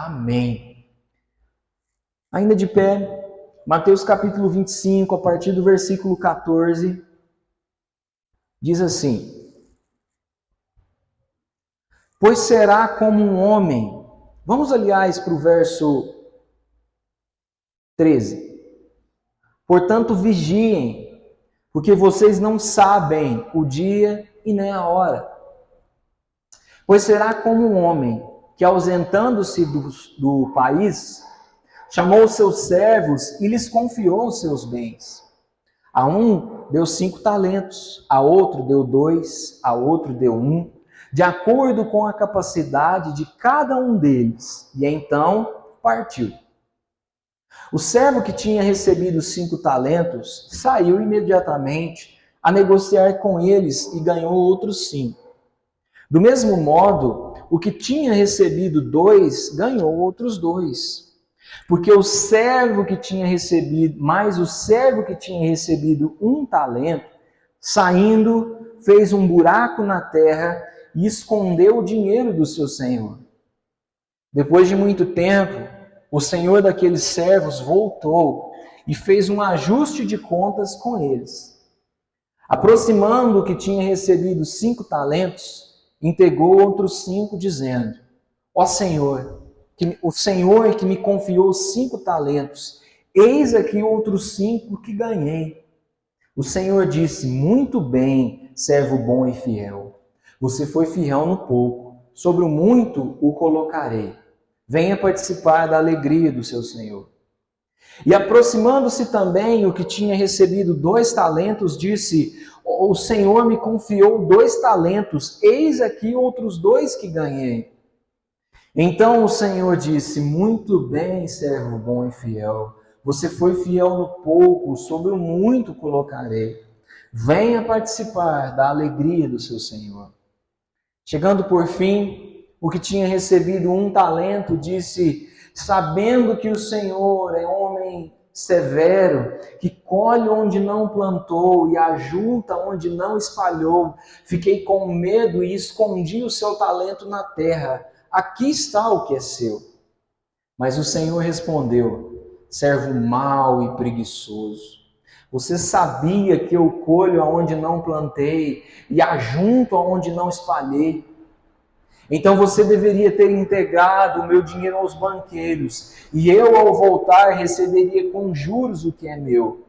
Amém. Ainda de pé, Mateus capítulo 25, a partir do versículo 14, diz assim: Pois será como um homem. Vamos, aliás, para o verso 13. Portanto, vigiem, porque vocês não sabem o dia e nem a hora. Pois será como um homem que, ausentando-se do país, chamou os seus servos e lhes confiou os seus bens. A um deu 5 talentos, a outro deu 2, a outro deu 1, de acordo com a capacidade de cada um deles. E então partiu. O servo que tinha recebido 5 talentos saiu imediatamente a negociar com eles e ganhou outros 5. Do mesmo modo, o que tinha recebido 2 ganhou outros 2. Porque o servo que tinha recebido 1 talento, saindo, fez um buraco na terra e escondeu o dinheiro do seu senhor. Depois de muito tempo, o senhor daqueles servos voltou e fez um ajuste de contas com eles. Aproximando o que tinha recebido 5 talentos, entregou outros 5, dizendo: Ó Senhor, o Senhor que me confiou 5 talentos, eis aqui outros 5 que ganhei. O Senhor disse: Muito bem, servo bom e fiel. Você foi fiel no pouco, sobre o muito o colocarei. Venha participar da alegria do seu Senhor. E aproximando-se também o que tinha recebido 2 talentos, disse: O Senhor me confiou 2 talentos, eis aqui outros 2 que ganhei. Então o Senhor disse: Muito bem, servo bom e fiel. Você foi fiel no pouco, sobre o muito colocarei. Venha participar da alegria do seu Senhor. Chegando por fim, o que tinha recebido 1 talento disse: Sabendo que o Senhor é homem severo, que colhe onde não plantou e ajunta onde não espalhou, fiquei com medo e escondi o seu talento na terra. Aqui está o que é seu. Mas o Senhor respondeu: Servo mau e preguiçoso. Você sabia que eu colho aonde não plantei e ajunto aonde não espalhei. Então você deveria ter entregado o meu dinheiro aos banqueiros, e eu, ao voltar, receberia com juros o que é meu.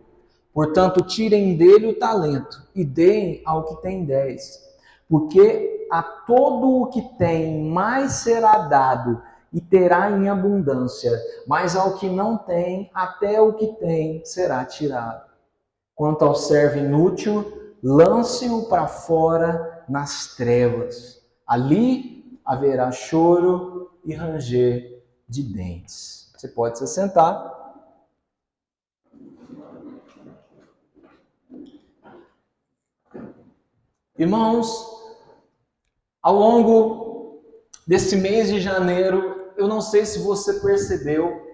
Portanto, tirem dele o talento e deem ao que tem 10. Porque a todo o que tem mais será dado e terá em abundância, mas ao que não tem, até o que tem será tirado. Quanto ao servo inútil, lance-o para fora nas trevas. Ali haverá choro e ranger de dentes. Você pode se sentar. Irmãos, ao longo desse mês de janeiro, eu não sei se você percebeu,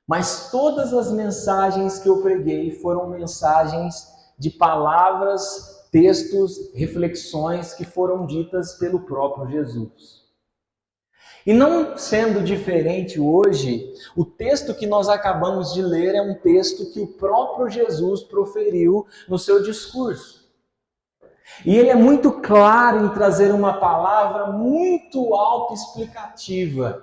mas todas as mensagens que eu preguei foram mensagens de palavras, textos, reflexões que foram ditas pelo próprio Jesus. E não sendo diferente hoje, o texto que nós acabamos de ler é um texto que o próprio Jesus proferiu no seu discurso. E ele é muito claro em trazer uma palavra muito autoexplicativa.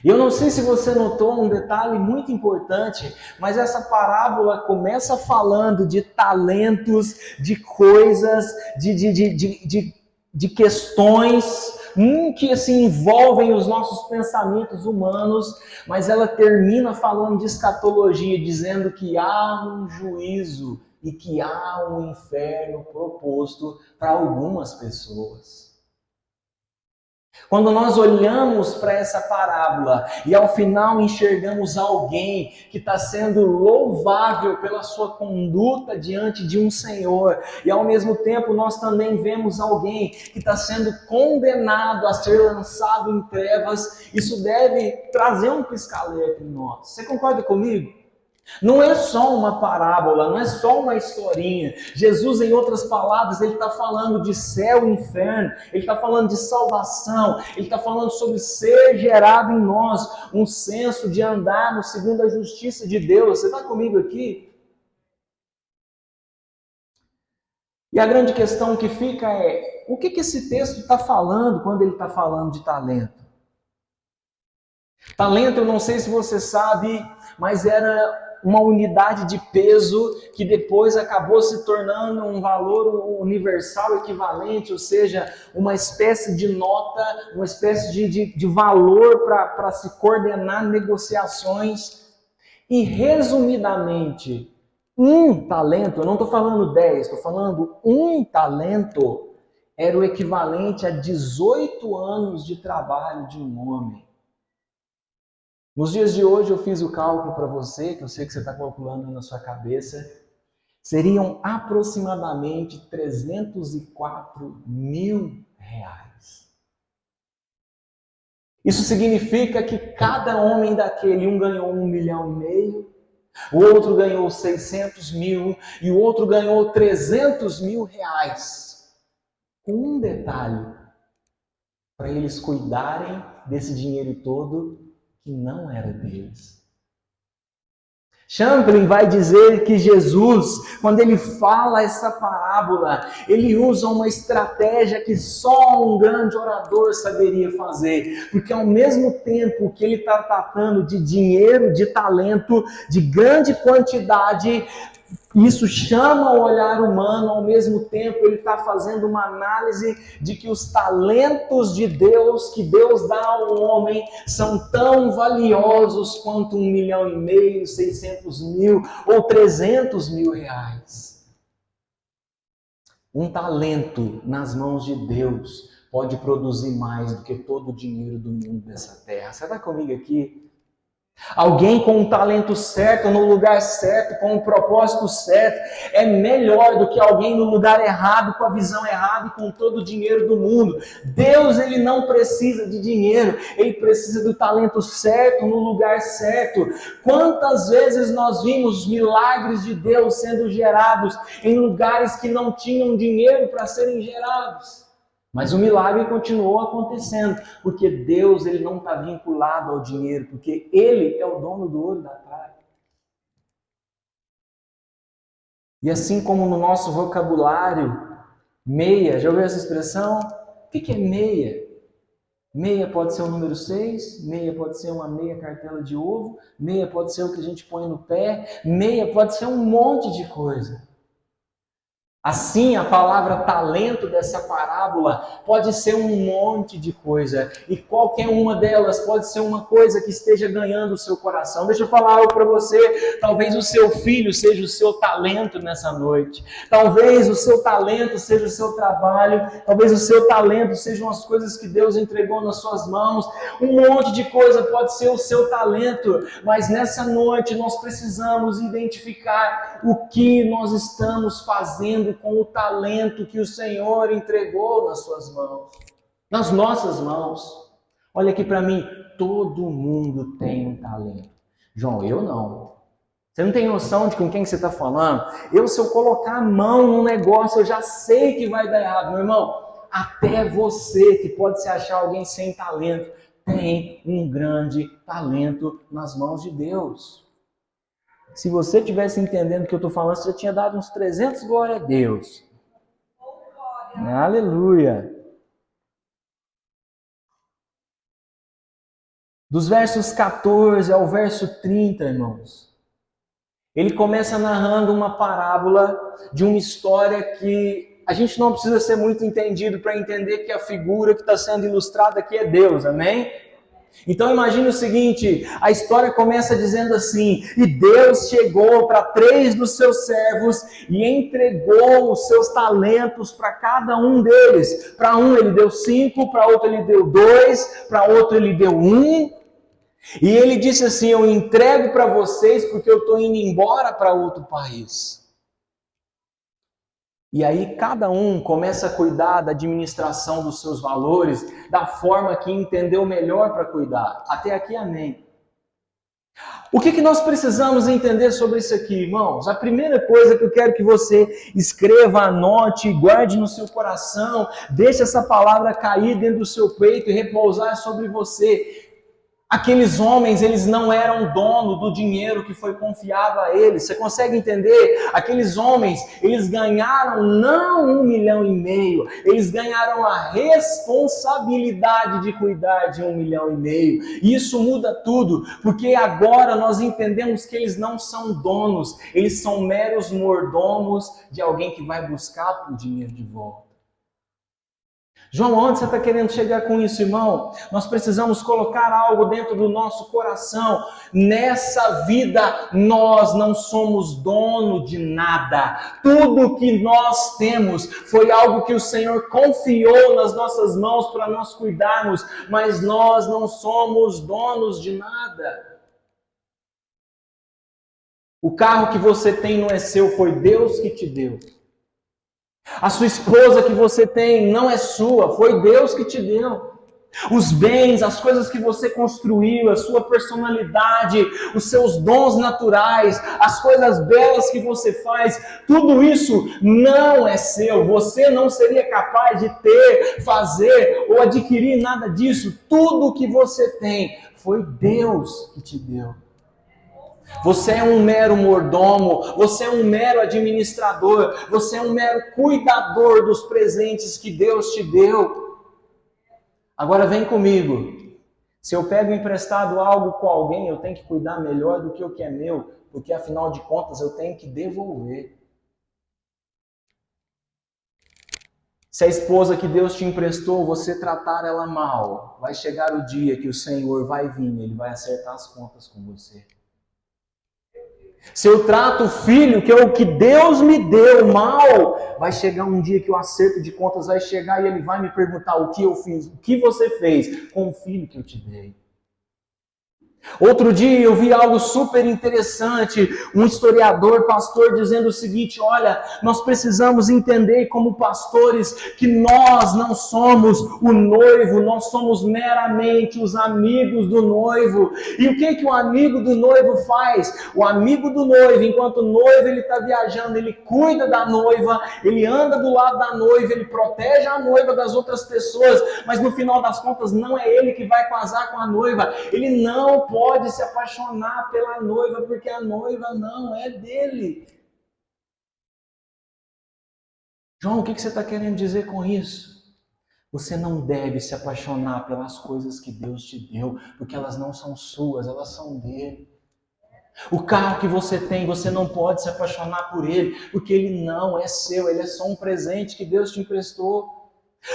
E eu não sei se você notou um detalhe muito importante, mas essa parábola começa falando de talentos, de coisas, de questões que se envolvem os nossos pensamentos humanos, mas ela termina falando de escatologia, dizendo que há um juízo e que há um inferno proposto para algumas pessoas. Quando nós olhamos para essa parábola e ao final enxergamos alguém que está sendo louvável pela sua conduta diante de um Senhor, e ao mesmo tempo nós também vemos alguém que está sendo condenado a ser lançado em trevas, isso deve trazer um pisca-alerta em nós. Você concorda comigo? Não é só uma parábola, não é só uma historinha. Jesus, em outras palavras, ele está falando de céu e inferno, ele está falando de salvação, ele está falando sobre ser gerado em nós um senso de andarmos segundo a justiça de Deus. Você está comigo aqui? E a grande questão que fica é, o que esse texto está falando quando ele está falando de talento? Talento, eu não sei se você sabe, mas era uma unidade de peso que depois acabou se tornando um valor universal equivalente, ou seja, uma espécie de nota, uma espécie de valor para se coordenar negociações. E resumidamente, um talento, eu não estou falando 10, estou falando um talento, era o equivalente a 18 anos de trabalho de um homem. Nos dias de hoje eu fiz o cálculo para você, que eu sei que você está calculando na sua cabeça, seriam aproximadamente 304 mil reais. Isso significa que cada homem daquele, um ganhou 1,5 milhão, o outro ganhou 600 mil e o outro ganhou 300 mil reais. Com um detalhe, para eles cuidarem desse dinheiro todo que não era deles. Champlin vai dizer que Jesus, quando ele fala essa parábola, ele usa uma estratégia que só um grande orador saberia fazer. Porque ao mesmo tempo que ele está tratando de dinheiro, de talento, de grande quantidade, isso chama o olhar humano, ao mesmo tempo ele está fazendo uma análise de que os talentos de Deus, que Deus dá ao homem, são tão valiosos quanto 1,5 milhão, 600 mil ou 300 mil reais. Um talento nas mãos de Deus pode produzir mais do que todo o dinheiro do mundo dessa terra. Você está comigo aqui? Alguém com um talento certo, no lugar certo, com um propósito certo, é melhor do que alguém no lugar errado, com a visão errada e com todo o dinheiro do mundo. Deus, ele não precisa de dinheiro, ele precisa do talento certo, no lugar certo. Quantas vezes nós vimos milagres de Deus sendo gerados em lugares que não tinham dinheiro para serem gerados? Mas o milagre continuou acontecendo, porque Deus, ele não está vinculado ao dinheiro, porque ele é o dono do ouro e da prata. E assim como no nosso vocabulário, meia, já ouviu essa expressão? O que é meia? Meia pode ser o número 6, meia pode ser uma meia cartela de ovo, meia pode ser o que a gente põe no pé, meia pode ser um monte de coisa. Assim, a palavra talento dessa parábola pode ser um monte de coisa. E qualquer uma delas pode ser uma coisa que esteja ganhando o seu coração. Deixa eu falar algo para você. Talvez o seu filho seja o seu talento nessa noite. Talvez o seu talento seja o seu trabalho. Talvez o seu talento sejam as coisas que Deus entregou nas suas mãos. Um monte de coisa pode ser o seu talento. Mas nessa noite nós precisamos identificar o que nós estamos fazendo com o talento que o Senhor entregou nas suas mãos, nas nossas mãos. Olha aqui para mim, todo mundo tem um talento. João, eu não. Você não tem noção de com quem você está falando? Se eu colocar a mão num negócio, eu já sei que vai dar errado. Meu irmão, até você, que pode se achar alguém sem talento, tem um grande talento nas mãos de Deus. Se você estivesse entendendo o que eu estou falando, você já tinha dado uns 300 glória a Deus. Aleluia. Dos versos 14 ao verso 30, irmãos, ele começa narrando uma parábola de uma história que a gente não precisa ser muito entendido para entender que a figura que está sendo ilustrada aqui é Deus, amém? Então imagine o seguinte, a história começa dizendo assim: e Deus chegou para 3 dos seus servos e entregou os seus talentos para cada um deles. Para um ele deu 5, para outro ele deu 2, para outro ele deu 1. E ele disse assim: eu entrego para vocês porque eu estou indo embora para outro país. E aí cada um começa a cuidar da administração dos seus valores, da forma que entendeu melhor para cuidar. Até aqui, amém. O que nós precisamos entender sobre isso aqui, irmãos? A primeira coisa que eu quero que você escreva, anote, guarde no seu coração, deixe essa palavra cair dentro do seu peito e repousar sobre você. Aqueles homens, eles não eram dono do dinheiro que foi confiado a eles. Você consegue entender? Aqueles homens, eles ganharam não 1,5 milhão, eles ganharam a responsabilidade de cuidar de 1,5 milhão. E isso muda tudo, porque agora nós entendemos que eles não são donos, eles são meros mordomos de alguém que vai buscar o dinheiro de volta. João, onde você está querendo chegar com isso, irmão? Nós precisamos colocar algo dentro do nosso coração. Nessa vida, nós não somos dono de nada. Tudo que nós temos foi algo que o Senhor confiou nas nossas mãos para nós cuidarmos, mas nós não somos donos de nada. O carro que você tem não é seu, foi Deus que te deu. A sua esposa que você tem não é sua, foi Deus que te deu. Os bens, as coisas que você construiu, a sua personalidade, os seus dons naturais, as coisas belas que você faz, tudo isso não é seu. Você não seria capaz de ter, fazer ou adquirir nada disso. Tudo que você tem foi Deus que te deu. Você é um mero mordomo, você é um mero administrador, você é um mero cuidador dos presentes que Deus te deu. Agora vem comigo. Se eu pego emprestado algo com alguém, eu tenho que cuidar melhor do que o que é meu, porque afinal de contas eu tenho que devolver. Se a esposa que Deus te emprestou, você tratar ela mal, vai chegar o dia que o Senhor vai vir, Ele vai acertar as contas com você. Se eu trato o filho, que é o que Deus me deu, mal, vai chegar um dia que o acerto de contas vai chegar e ele vai me perguntar o que eu fiz, o que você fez com o filho que eu te dei. Outro dia eu vi algo super interessante, um historiador, pastor, dizendo o seguinte: olha, nós precisamos entender como pastores que nós não somos o noivo, nós somos meramente os amigos do noivo. E o que o amigo do noivo faz? O amigo do noivo, enquanto o noivo ele está viajando, ele cuida da noiva, ele anda do lado da noiva, ele protege a noiva das outras pessoas, mas no final das contas não é ele que vai casar com a noiva, ele não pode se apaixonar pela noiva, porque a noiva não é dele. João, o que você está querendo dizer com isso? Você não deve se apaixonar pelas coisas que Deus te deu, porque elas não são suas, elas são dele. O carro que você tem, você não pode se apaixonar por ele, porque ele não é seu, ele é só um presente que Deus te emprestou.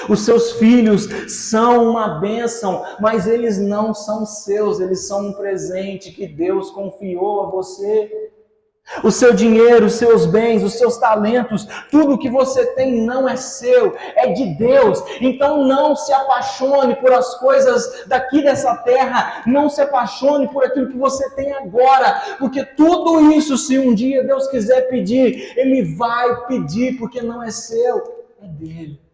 Os seus filhos são uma bênção, mas eles não são seus, eles são um presente que Deus confiou a você. O seu dinheiro, os seus bens, os seus talentos, tudo que você tem não é seu, é de Deus. Então não se apaixone por as coisas daqui dessa terra, não se apaixone por aquilo que você tem agora, porque tudo isso, se um dia Deus quiser pedir, Ele vai pedir, porque não é seu, é dele.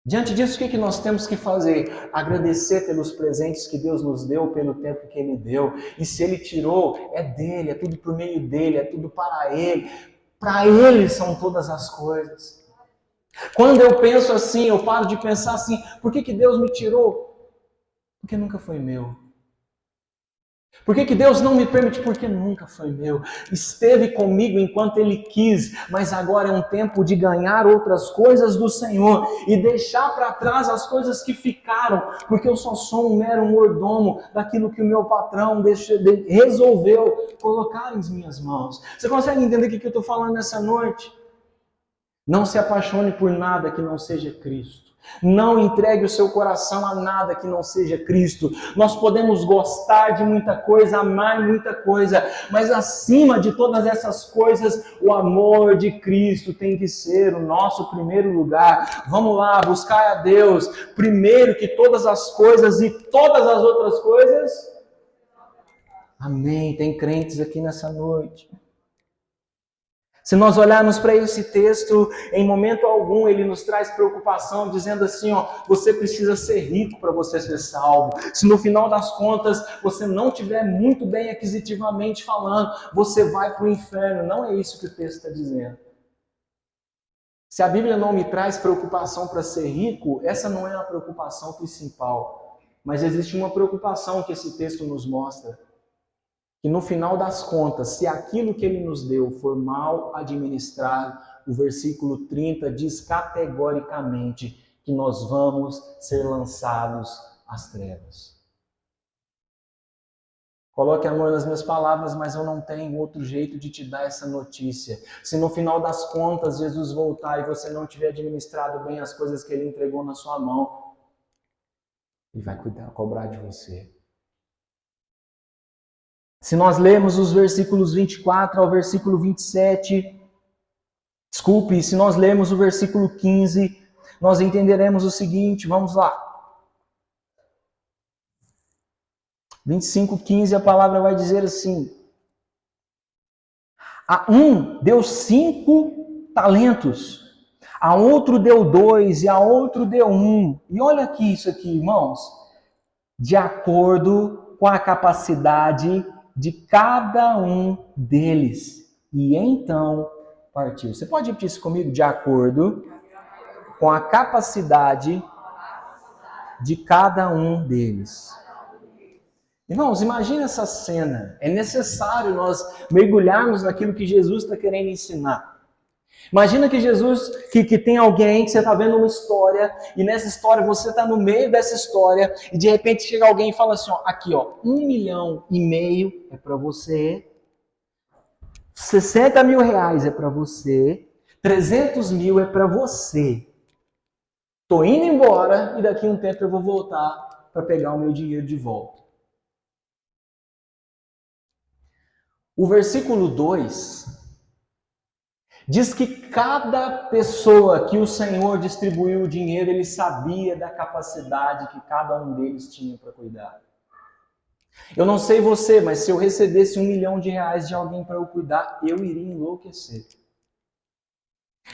Diante disso, o que nós temos que fazer? Agradecer pelos presentes que Deus nos deu, pelo tempo que Ele deu. E se Ele tirou, é dele, é tudo por meio dele, é tudo para Ele. Para Ele são todas as coisas. Quando eu penso assim, eu paro de pensar assim, por que Deus me tirou? Porque nunca foi meu. Por que Deus não me permite? Porque nunca foi meu. Esteve comigo enquanto Ele quis, mas agora é um tempo de ganhar outras coisas do Senhor e deixar para trás as coisas que ficaram, porque eu só sou um mero mordomo daquilo que o meu patrão resolveu colocar em minhas mãos. Você consegue entender o que eu estou falando nessa noite? Não se apaixone por nada que não seja Cristo. Não entregue o seu coração a nada que não seja Cristo. Nós podemos gostar de muita coisa, amar muita coisa, mas acima de todas essas coisas, o amor de Cristo tem que ser o nosso primeiro lugar. Vamos lá, buscar a Deus primeiro que todas as coisas e todas as outras coisas. Amém. Tem crentes aqui nessa noite. Se nós olharmos para esse texto, em momento algum ele nos traz preocupação, dizendo assim, ó, você precisa ser rico para você ser salvo. Se no final das contas você não estiver muito bem aquisitivamente falando, você vai para o inferno. Não é isso que o texto está dizendo. Se a Bíblia não me traz preocupação para ser rico, essa não é a preocupação principal. Mas existe uma preocupação que esse texto nos mostra. Que no final das contas, se aquilo que ele nos deu for mal administrado, o versículo 30 diz categoricamente que nós vamos ser lançados às trevas. Coloque amor nas minhas palavras, mas eu não tenho outro jeito de te dar essa notícia. Se no final das contas Jesus voltar e você não tiver administrado bem as coisas que ele entregou na sua mão, ele vai cobrar de você. Se nós lermos os versículos 24 ao versículo 27, se nós lermos o versículo 15, nós entenderemos o seguinte, vamos lá. 25:15, a palavra vai dizer assim: a um deu 5 talentos, a outro deu 2 e a outro deu 1. E olha aqui isso aqui, irmãos, de acordo com a capacidade de cada um deles. E então partiu. Você pode repetir isso comigo? De acordo com a capacidade de cada um deles. Irmãos, imagina essa cena. É necessário nós mergulharmos naquilo que Jesus está querendo ensinar. Imagina que Jesus, que tem alguém, que você está vendo uma história, e nessa história você está no meio dessa história, e de repente chega alguém e fala assim, ó, aqui ó, 1,5 milhão é para você, 60 mil reais é para você, 300 mil é para você. Estou indo embora e daqui a um tempo eu vou voltar para pegar o meu dinheiro de volta. O versículo 2 diz que cada pessoa que o Senhor distribuiu o dinheiro, ele sabia da capacidade que cada um deles tinha para cuidar. Eu não sei você, mas se eu recebesse 1 milhão de reais de alguém para eu cuidar, eu iria enlouquecer.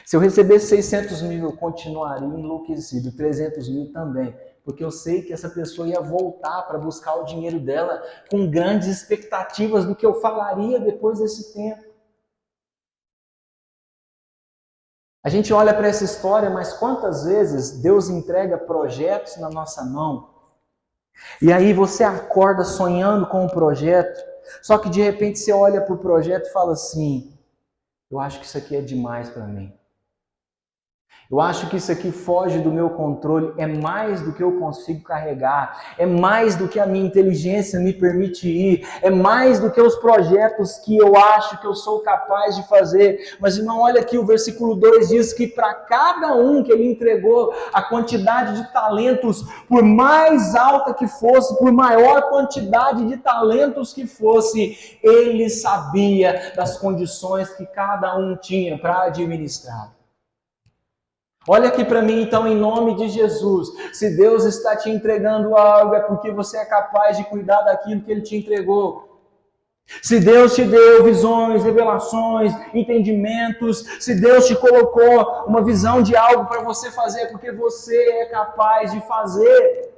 Se eu recebesse 600 mil, eu continuaria enlouquecido, 300 mil também, porque eu sei que essa pessoa ia voltar para buscar o dinheiro dela com grandes expectativas do que eu falaria depois desse tempo. A gente olha para essa história, mas quantas vezes Deus entrega projetos na nossa mão? E aí você acorda sonhando com um projeto, só que de repente você olha para o projeto e fala assim, eu acho que isso aqui é demais para mim. Eu acho que isso aqui foge do meu controle, é mais do que eu consigo carregar, é mais do que a minha inteligência me permite ir, é mais do que os projetos que eu acho que eu sou capaz de fazer. Mas irmão, olha aqui, o versículo 2 diz que para cada um que ele entregou a quantidade de talentos, por mais alta que fosse, por maior quantidade de talentos que fosse, ele sabia das condições que cada um tinha para administrar. Olha aqui para mim então, em nome de Jesus. Se Deus está te entregando algo, é porque você é capaz de cuidar daquilo que Ele te entregou. Se Deus te deu visões, revelações, entendimentos, se Deus te colocou uma visão de algo para você fazer, é porque você é capaz de fazer.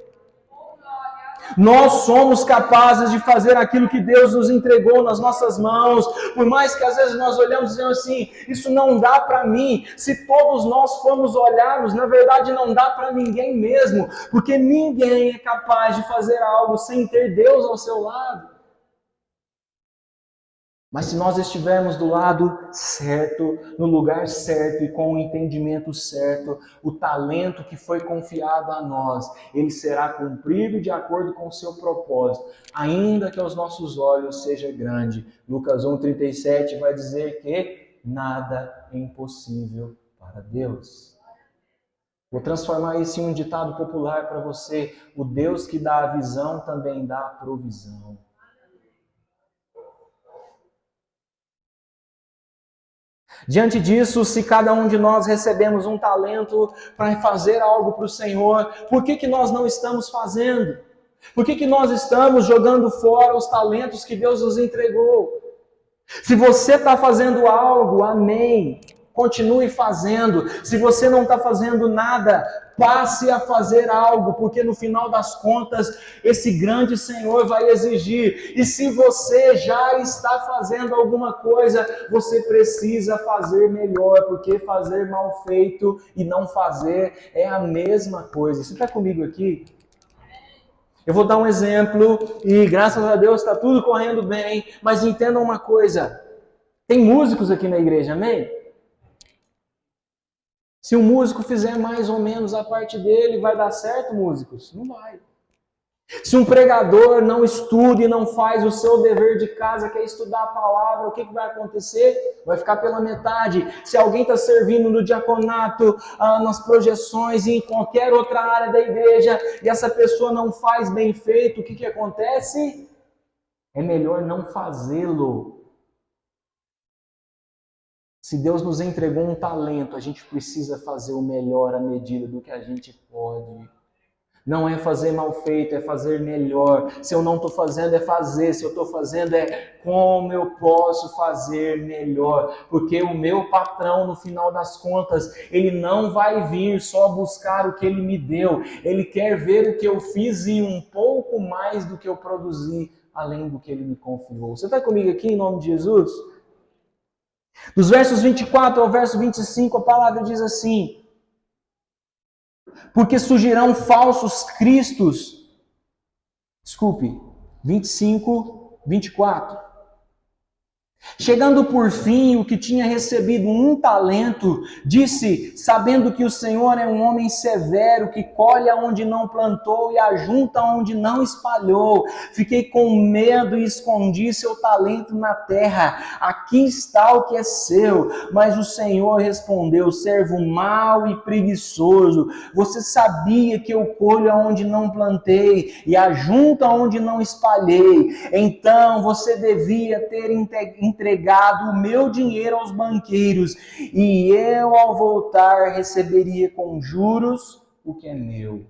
Nós somos capazes de fazer aquilo que Deus nos entregou nas nossas mãos, por mais que às vezes nós olhamos e dizemos assim, isso não dá para mim. Se todos nós formos olharmos, na verdade não dá para ninguém mesmo, porque ninguém é capaz de fazer algo sem ter Deus ao seu lado. Mas se nós estivermos do lado certo, no lugar certo e com o entendimento certo, o talento que foi confiado a nós, ele será cumprido de acordo com o seu propósito, ainda que aos nossos olhos seja grande. Lucas 1,37 vai dizer que nada é impossível para Deus. Vou transformar isso em um ditado popular para você. O Deus que dá a visão também dá a provisão. Diante disso, se cada um de nós recebemos um talento para fazer algo para o Senhor, por que nós não estamos fazendo? Por que nós estamos jogando fora os talentos que Deus nos entregou? Se você está fazendo algo, amém, continue fazendo. Se você não está fazendo nada, passe a fazer algo, porque no final das contas, esse grande Senhor vai exigir. E se você já está fazendo alguma coisa, você precisa fazer melhor, porque fazer mal feito e não fazer é a mesma coisa. Você está comigo aqui? Eu vou dar um exemplo e graças a Deus está tudo correndo bem, mas entendam uma coisa. Tem músicos aqui na igreja, amém? Se um músico fizer mais ou menos a parte dele, vai dar certo, músicos? Não vai. Se um pregador não estuda e não faz o seu dever de casa, que é estudar a palavra, o que vai acontecer? Vai ficar pela metade. Se alguém está servindo no diaconato, nas projeções e em qualquer outra área da igreja, e essa pessoa não faz bem feito, o que acontece? É melhor não fazê-lo. Se Deus nos entregou um talento, a gente precisa fazer o melhor à medida do que a gente pode. Não é fazer mal feito, é fazer melhor. Se eu não estou fazendo, é fazer. Se eu estou fazendo, é como eu posso fazer melhor. Porque o meu patrão, no final das contas, ele não vai vir só buscar o que ele me deu. Ele quer ver o que eu fiz e um pouco mais do que eu produzi, além do que ele me confiou. Você está comigo aqui em nome de Jesus? Dos versos 24 ao verso 25, a palavra diz assim: porque surgirão falsos cristos. 25, 24. Chegando por fim, o que tinha recebido um talento, disse, sabendo que o Senhor é um homem severo, que colhe onde não plantou e ajunta onde não espalhou. Fiquei com medo e escondi seu talento na terra. Aqui está o que é seu. Mas o Senhor respondeu, servo mau e preguiçoso, você sabia que eu colho onde não plantei e ajunto onde não espalhei. Então você devia ter entregado o meu dinheiro aos banqueiros, e eu, ao voltar, receberia com juros o que é meu.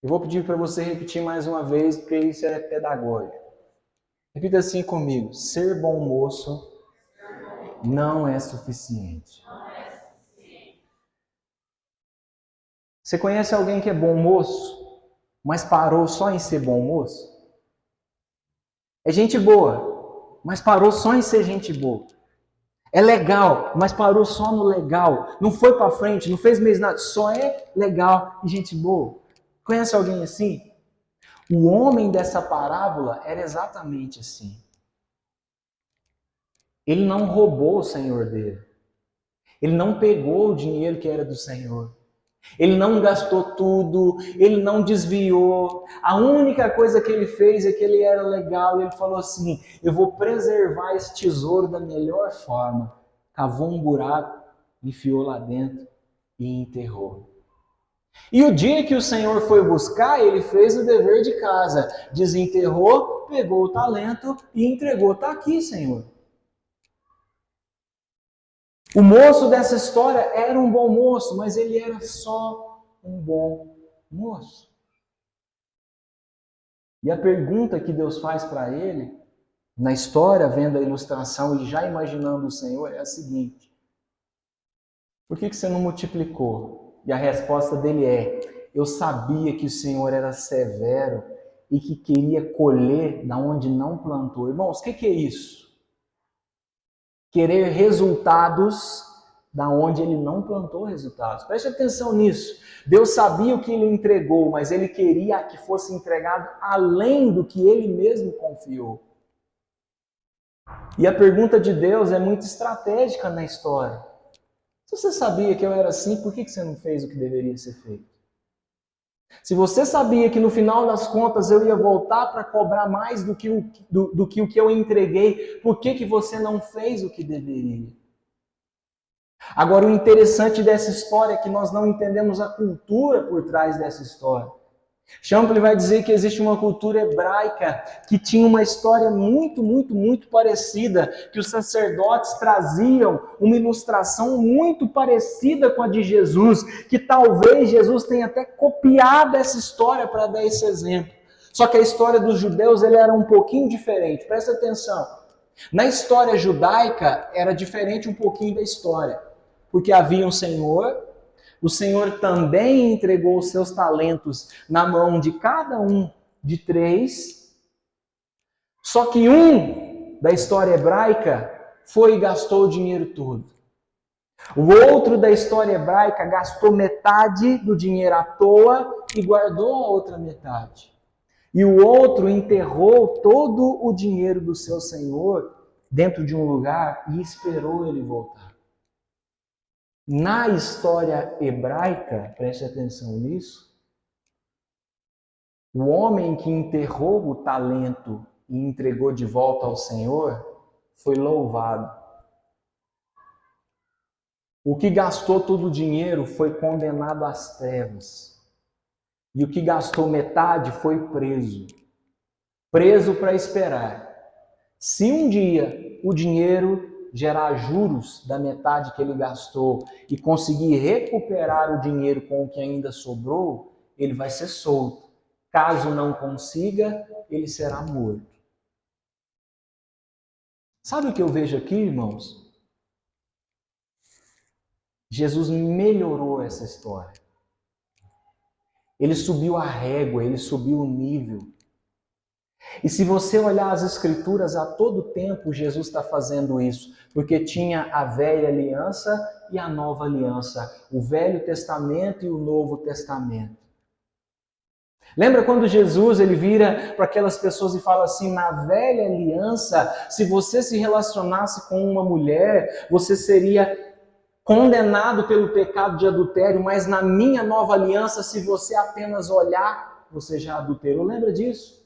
Eu vou pedir para você repetir mais uma vez, porque isso é pedagógico. Repita assim comigo: ser bom moço não é suficiente. Você conhece alguém que é bom moço, mas parou só em ser bom moço? É gente boa, mas parou só em ser gente boa. É legal, mas parou só no legal. Não foi para frente, não fez mais nada. Só é legal e gente boa. Conhece alguém assim? O homem dessa parábola era exatamente assim. Ele não roubou o Senhor dele. Ele não pegou o dinheiro que era do Senhor. Ele não gastou tudo, ele não desviou. A única coisa que ele fez é que ele era legal e ele falou assim: eu vou preservar esse tesouro da melhor forma. Cavou um buraco, enfiou lá dentro e enterrou. E o dia que o Senhor foi buscar, ele fez o dever de casa. Desenterrou, pegou o talento e entregou. Está aqui, Senhor. O moço dessa história era um bom moço, mas ele era só um bom moço. E a pergunta que Deus faz para ele, na história, vendo a ilustração e já imaginando o Senhor, é a seguinte: por que você não multiplicou? E a resposta dele é: eu sabia que o Senhor era severo e que queria colher da onde não plantou. Irmãos, o que é isso? Querer resultados da onde ele não plantou resultados. Preste atenção nisso. Deus sabia o que ele entregou, mas ele queria que fosse entregado além do que ele mesmo confiou. E a pergunta de Deus é muito estratégica na história. Se você sabia que eu era assim, por que você não fez o que deveria ser feito? Se você sabia que no final das contas eu ia voltar para cobrar mais do que o que eu entreguei, por que você não fez o que deveria? Agora, o interessante dessa história é que nós não entendemos a cultura por trás dessa história. Champlin vai dizer que existe uma cultura hebraica que tinha uma história muito parecida, que os sacerdotes traziam uma ilustração muito parecida com a de Jesus, que talvez Jesus tenha até copiado essa história para dar esse exemplo. Só que a história dos judeus ele era um pouquinho diferente, presta atenção. Na história judaica era diferente um pouquinho da história, porque havia um Senhor, o Senhor também entregou os seus talentos na mão de cada um de 3, só que um da história hebraica foi e gastou o dinheiro todo. O outro da história hebraica gastou metade do dinheiro à toa e guardou a outra metade. E o outro enterrou todo o dinheiro do seu senhor dentro de um lugar e esperou ele voltar. Na história hebraica, preste atenção nisso, o homem que enterrou o talento e entregou de volta ao Senhor foi louvado. O que gastou todo o dinheiro foi condenado às trevas. E o que gastou metade foi preso. Preso para esperar. Se um dia o dinheiro gerar juros da metade que ele gastou e conseguir recuperar o dinheiro com o que ainda sobrou, ele vai ser solto. Caso não consiga, ele será morto. Sabe o que eu vejo aqui, irmãos? Jesus melhorou essa história. Ele subiu a régua, ele subiu o nível. E se você olhar as Escrituras, a todo tempo Jesus está fazendo isso, porque tinha a velha aliança e a nova aliança, o Velho Testamento e o Novo Testamento. Lembra quando Jesus ele vira para aquelas pessoas e fala assim, na velha aliança, se você se relacionasse com uma mulher, você seria condenado pelo pecado de adultério, mas na minha nova aliança, se você apenas olhar, você já adulterou. Lembra disso?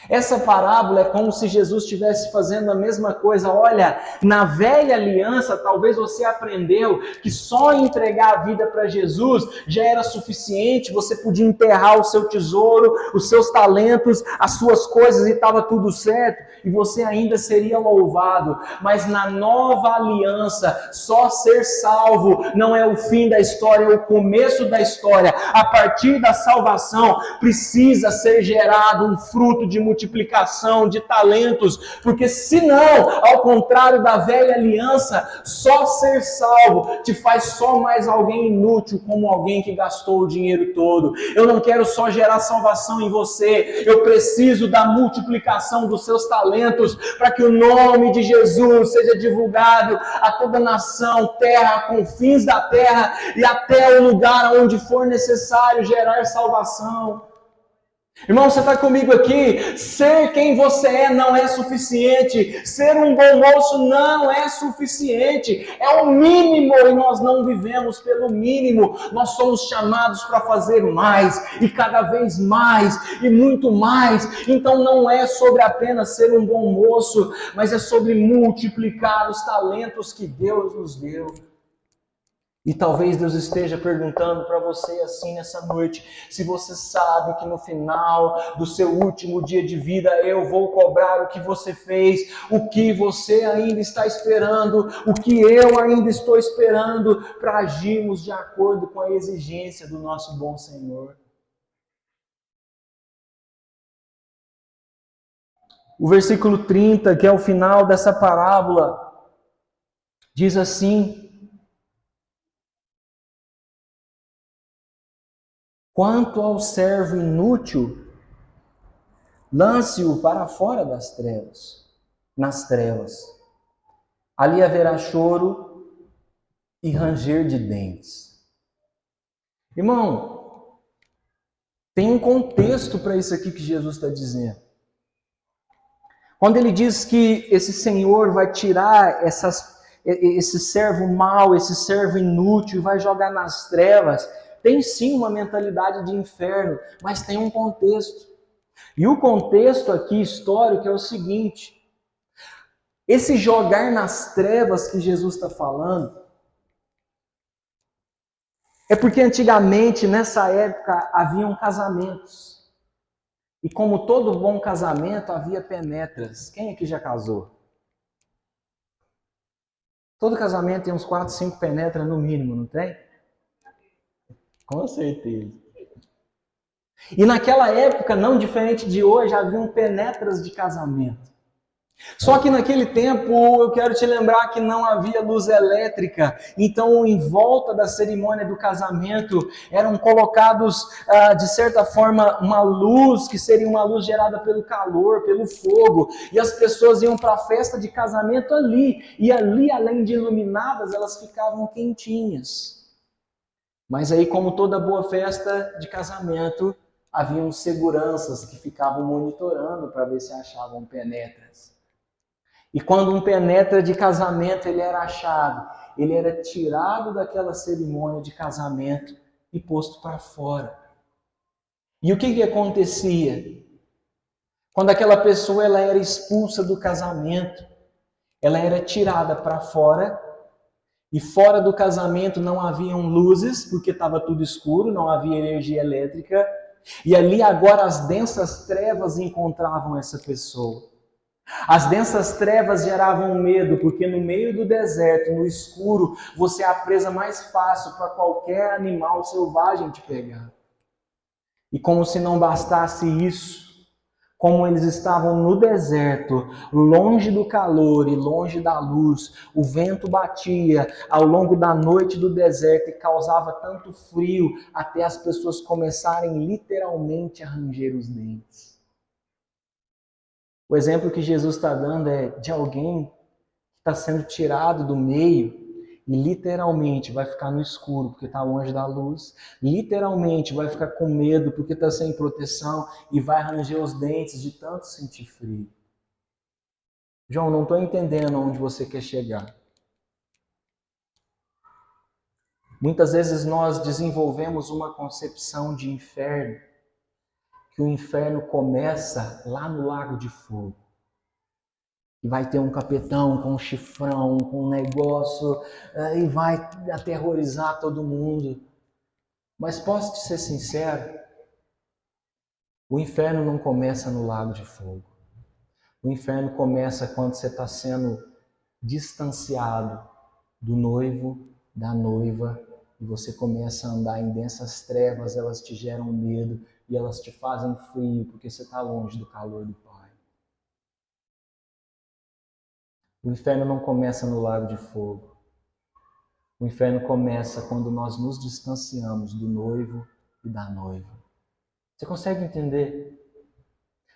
Essa parábola é como se Jesus estivesse fazendo a mesma coisa. Olha, na velha aliança, talvez você aprendeu que só entregar a vida para Jesus já era suficiente. Você podia enterrar o seu tesouro, os seus talentos, as suas coisas e estava tudo certo. E você ainda seria louvado. Mas na nova aliança, só ser salvo não é o fim da história, é o começo da história. A partir da salvação, precisa ser gerado um fruto de multiplicação de talentos, porque senão, ao contrário da velha aliança, só ser salvo te faz só mais alguém inútil, como alguém que gastou o dinheiro todo. Eu não quero só gerar salvação em você, eu preciso da multiplicação dos seus talentos, para que o nome de Jesus seja divulgado a toda nação, terra, confins da terra, e até o lugar onde for necessário gerar salvação. Irmão, você está comigo aqui? Ser quem você é não é suficiente. Ser um bom moço não é suficiente. É o mínimo e nós não vivemos pelo mínimo. Nós somos chamados para fazer mais e cada vez mais e muito mais. Então não é sobre apenas ser um bom moço, mas é sobre multiplicar os talentos que Deus nos deu. E talvez Deus esteja perguntando para você assim nessa noite, se você sabe que no final do seu último dia de vida eu vou cobrar o que você fez, o que você ainda está esperando, o que eu ainda estou esperando para agirmos de acordo com a exigência do nosso bom Senhor. O versículo 30, que é o final dessa parábola, diz assim: quanto ao servo inútil, lance-o para fora das trevas, nas trevas. Ali haverá choro e ranger de dentes. Irmão, tem um contexto para isso aqui que Jesus está dizendo. Quando ele diz que esse Senhor vai tirar esse servo mau, esse servo inútil, e vai jogar nas trevas, tem sim uma mentalidade de inferno, mas tem um contexto. E o contexto aqui histórico é o seguinte: esse jogar nas trevas que Jesus está falando, é porque antigamente, nessa época, haviam casamentos. E como todo bom casamento, havia penetras. Quem aqui já casou? Todo casamento tem uns 4, 5 penetras no mínimo, não tem? Com certeza. E naquela época, não diferente de hoje, haviam penetras de casamento. Só que naquele tempo, eu quero te lembrar que não havia luz elétrica. Então, em volta da cerimônia do casamento, eram colocados, de certa forma, uma luz, que seria uma luz gerada pelo calor, pelo fogo. E as pessoas iam para a festa de casamento ali. E ali, além de iluminadas, elas ficavam quentinhas. Mas aí, como toda boa festa de casamento, haviam seguranças que ficavam monitorando para ver se achavam penetras. E quando um penetra de casamento ele era achado, ele era tirado daquela cerimônia de casamento e posto para fora. E o que acontecia? Quando aquela pessoa ela era expulsa do casamento, ela era tirada para fora, e fora do casamento não haviam luzes, porque estava tudo escuro, não havia energia elétrica, e ali agora as densas trevas encontravam essa pessoa. As densas trevas geravam medo, porque no meio do deserto, no escuro, você é a presa mais fácil para qualquer animal selvagem te pegar. E como se não bastasse isso, como eles estavam no deserto, longe do calor e longe da luz, o vento batia ao longo da noite do deserto e causava tanto frio até as pessoas começarem literalmente a ranger os dentes. O exemplo que Jesus está dando é de alguém que está sendo tirado do meio e literalmente vai ficar no escuro porque está longe da luz, literalmente vai ficar com medo porque está sem proteção e vai ranger os dentes de tanto sentir frio. João, não estou entendendo onde você quer chegar. Muitas vezes nós desenvolvemos uma concepção de inferno, que o inferno começa lá no Lago de Fogo. E vai ter um capetão com um chifrão, com um negócio, e vai aterrorizar todo mundo. Mas posso te ser sincero? O inferno não começa no Lago de Fogo. O inferno começa quando você está sendo distanciado do noivo, da noiva, e você começa a andar em densas trevas, elas te geram medo e elas te fazem frio, porque você está longe do calor do Pai. O inferno não começa no Lago de Fogo. O inferno começa quando nós nos distanciamos do noivo e da noiva. Você consegue entender?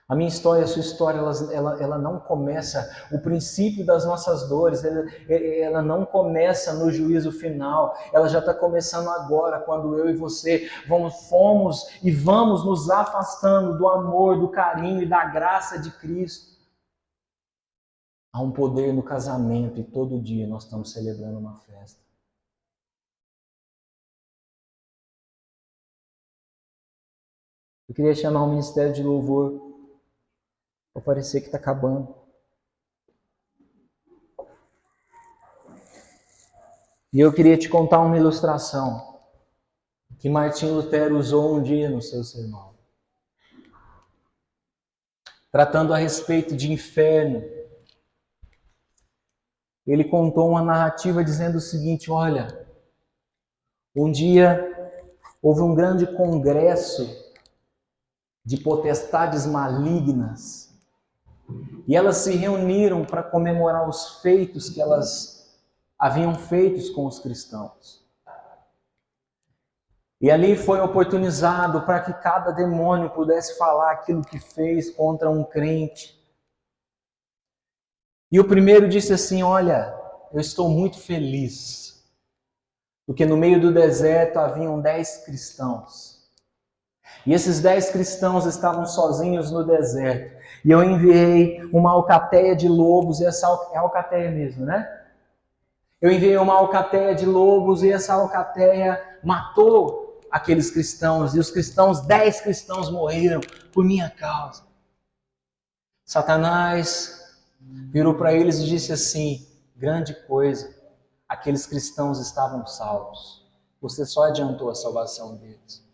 A minha história, a sua história, ela não começa, o princípio das nossas dores, ela não começa no juízo final, ela já está começando agora, quando eu e você fomos e vamos nos afastando do amor, do carinho e da graça de Cristo. Há um poder no casamento e todo dia nós estamos celebrando uma festa. Eu queria chamar o Ministério de Louvor para parecer que está acabando. E eu queria te contar uma ilustração que Martim Lutero usou um dia no seu sermão. Tratando a respeito de inferno. Ele contou uma narrativa dizendo o seguinte: olha, um dia houve um grande congresso de potestades malignas e elas se reuniram para comemorar os feitos que elas haviam feitos com os cristãos. E ali foi oportunizado para que cada demônio pudesse falar aquilo que fez contra um crente. E o primeiro disse assim: olha, eu estou muito feliz, porque no meio do deserto haviam 10 cristãos. E esses 10 cristãos estavam sozinhos no deserto. E eu enviei uma alcateia de lobos, e essa é alcateia mesmo, né? Eu enviei uma alcateia de lobos e essa alcateia matou aqueles cristãos. E os cristãos, 10 cristãos morreram por minha causa. Satanás virou para eles e disse assim: grande coisa, aqueles cristãos estavam salvos. Você só adiantou a salvação deles.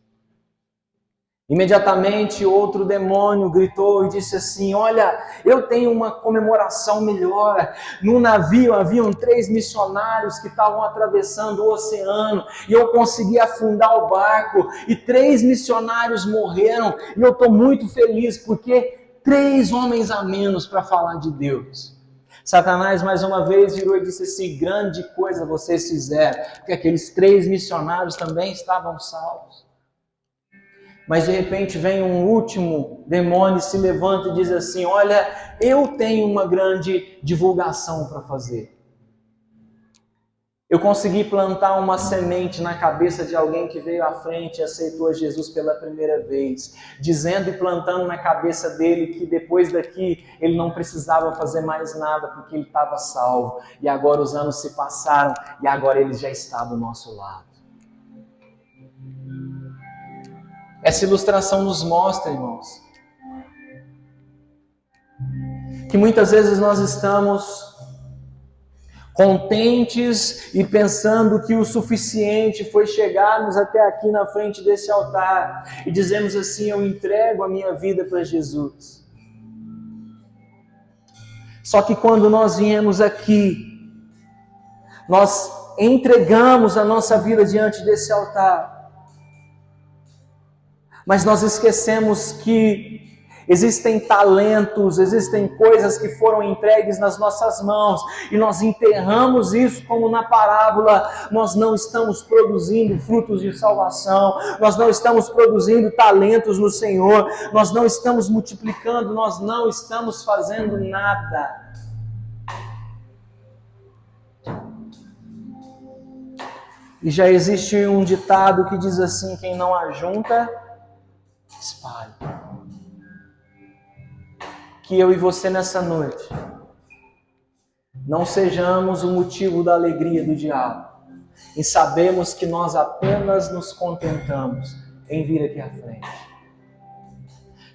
Imediatamente outro demônio gritou e disse assim: olha, eu tenho uma comemoração melhor. No navio haviam 3 missionários que estavam atravessando o oceano e eu consegui afundar o barco e 3 missionários morreram. E eu estou muito feliz porque 3 homens a menos para falar de Deus. Satanás mais uma vez virou e disse assim: grande coisa vocês fizeram, porque aqueles 3 missionários também estavam salvos. Mas de repente vem um último demônio, se levanta e diz assim: olha, eu tenho uma grande divulgação para fazer. Eu consegui plantar uma semente na cabeça de alguém que veio à frente e aceitou Jesus pela primeira vez, dizendo e plantando na cabeça dele que depois daqui ele não precisava fazer mais nada porque ele estava salvo. E agora os anos se passaram e agora ele já está do nosso lado. Essa ilustração nos mostra, irmãos, que muitas vezes nós estamos contentes e pensando que o suficiente foi chegarmos até aqui na frente desse altar e dizemos assim: eu entrego a minha vida para Jesus. Só que quando nós viemos aqui, nós entregamos a nossa vida diante desse altar, mas nós esquecemos que existem talentos, existem coisas que foram entregues nas nossas mãos e nós enterramos isso como na parábola. Nós não estamos produzindo frutos de salvação, nós não estamos produzindo talentos no Senhor, nós não estamos multiplicando, nós não estamos fazendo nada. E já existe um ditado que diz assim: quem não ajunta, espalha. Que eu e você nessa noite não sejamos o motivo da alegria do diabo e sabemos que nós apenas nos contentamos em vir aqui à frente.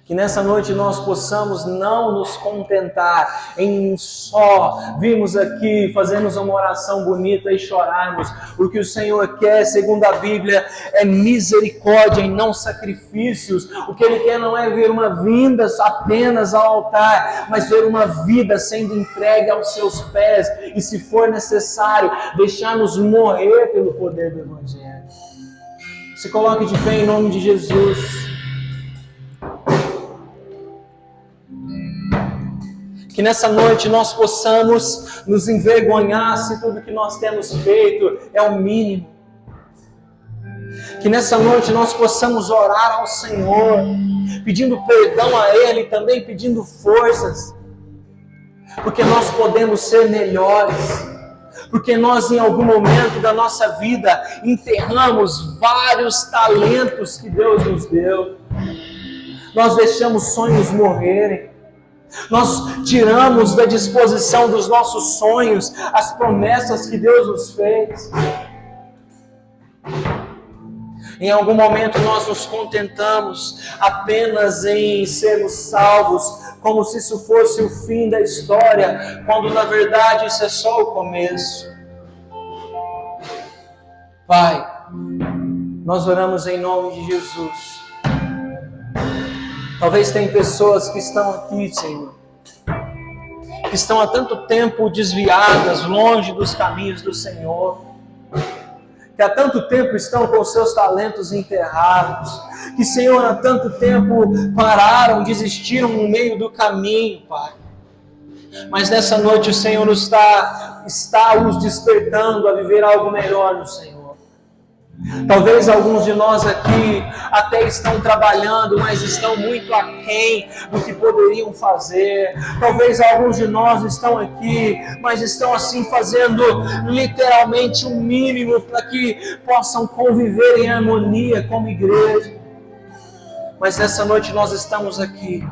Que nessa noite nós possamos não nos contentar em só virmos aqui, fazermos uma oração bonita e chorarmos. O que o Senhor quer, segundo a Bíblia, é misericórdia e não sacrifícios. O que Ele quer não é ver uma vinda apenas ao altar, mas ver uma vida sendo entregue aos seus pés e, se for necessário, deixarmos morrer pelo poder do Evangelho. Se coloque de pé em nome de Jesus. Que nessa noite nós possamos nos envergonhar se tudo que nós temos feito é o mínimo. Que nessa noite nós possamos orar ao Senhor, pedindo perdão a Ele e também pedindo forças. Porque nós podemos ser melhores. Porque nós em algum momento da nossa vida enterramos vários talentos que Deus nos deu. Nós deixamos sonhos morrerem. Nós tiramos da disposição dos nossos sonhos as promessas que Deus nos fez. Em algum momento nós nos contentamos apenas em sermos salvos, como se isso fosse o fim da história, quando na verdade isso é só o começo. Pai, nós oramos em nome de Jesus. Talvez tem pessoas que estão aqui, Senhor, que estão há tanto tempo desviadas, longe dos caminhos do Senhor, que há tanto tempo estão com seus talentos enterrados, que, Senhor, há tanto tempo pararam, desistiram no meio do caminho, Pai. Mas nessa noite o Senhor está os despertando a viver algo melhor no Senhor. Talvez alguns de nós aqui até estão trabalhando, mas estão muito aquém do que poderiam fazer. Talvez alguns de nós estão aqui, mas estão assim fazendo literalmente o mínimo para que possam conviver em harmonia como igreja. Mas nessa noite nós estamos aqui.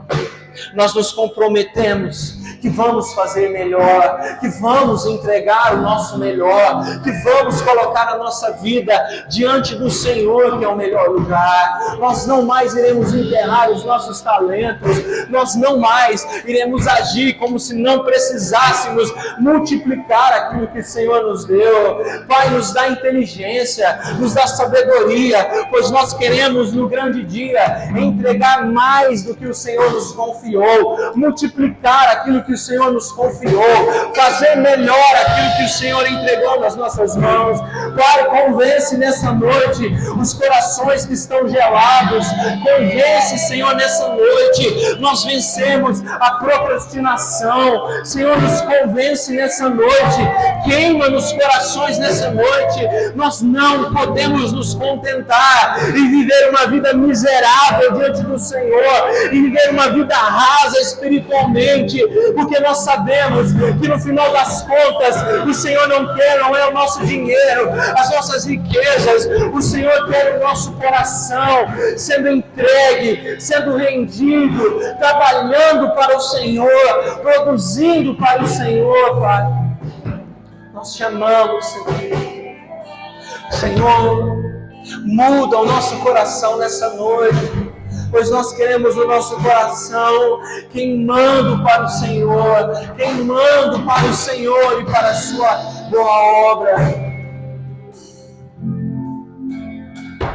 Nós nos comprometemos que vamos fazer melhor, que vamos entregar o nosso melhor, que vamos colocar a nossa vida diante do Senhor, que é o melhor lugar. Nós não mais iremos enterrar os nossos talentos, nós não mais iremos agir como se não precisássemos multiplicar aquilo que o Senhor nos deu. Pai, nos dá inteligência, nos dá sabedoria, pois nós queremos no grande dia entregar mais do que o Senhor nos confiou, multiplicar aquilo que que o Senhor nos confiou, fazer melhor aquilo que o Senhor entregou nas nossas mãos. Pai, convence nessa noite os corações que estão gelados, convence, Senhor, nessa noite nós vencemos a procrastinação. Senhor, nos convence nessa noite, queima nos corações nessa noite. Nós não podemos nos contentar e viver uma vida miserável diante do Senhor, e viver uma vida rasa espiritualmente, porque nós sabemos que no final das contas o Senhor não é o nosso dinheiro, as nossas riquezas. O Senhor quer o nosso coração sendo entregue, sendo rendido, trabalhando para o Senhor, produzindo para o Senhor, Pai. Nós te amamos, Senhor. Senhor, muda o nosso coração nessa noite, pois nós queremos o nosso coração queimando para o Senhor, queimando para o Senhor e para a sua boa obra.